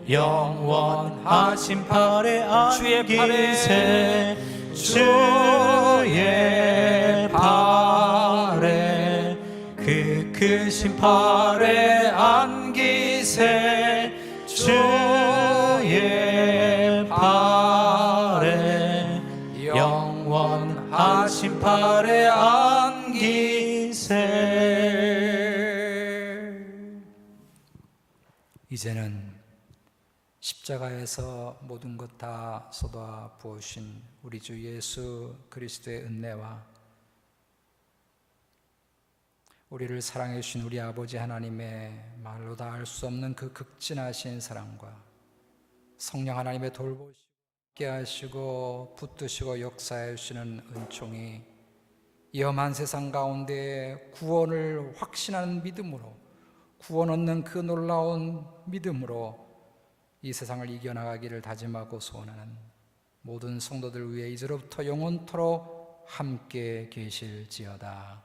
영원하신 팔에 안기세 주의 팔에 그 크신 팔에 안기세 주의 팔에 영원하신 팔에 안기세. 이제는 십자가에서 모든 것 다 쏟아 부으신 우리 주 예수 그리스도의 은혜와 우리를 사랑해 주신 우리 아버지 하나님의 말로 다 알 수 없는 그 극진하신 사랑과 성령 하나님의 돌보시고 함께 하시고 붙드시고 역사해 주시는 은총이 이 험한 세상 가운데 구원을 확신하는 믿음으로 구원 얻는 그 놀라운 믿음으로 이 세상을 이겨나가기를 다짐하고 소원하는 모든 성도들 위해 이제로부터 영원토록 함께 계실지어다.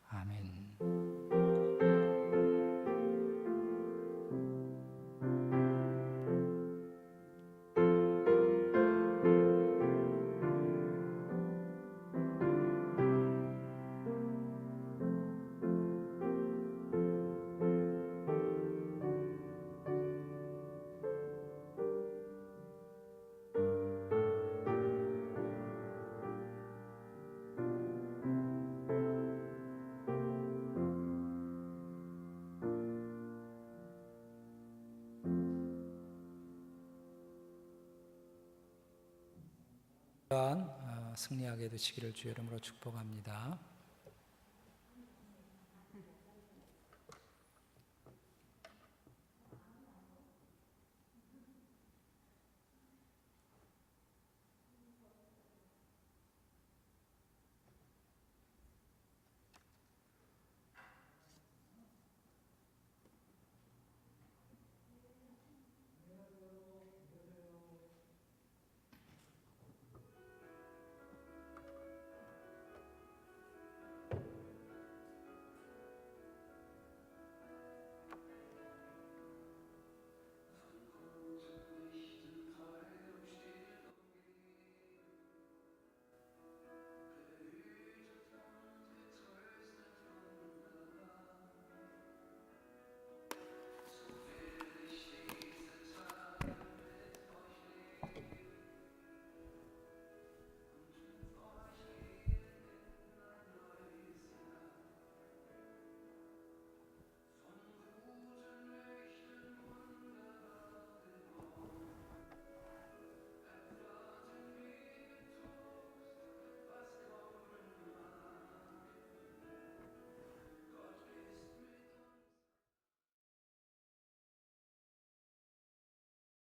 아멘. 또한 승리하게 되시기를 주의 이름으로 축복합니다.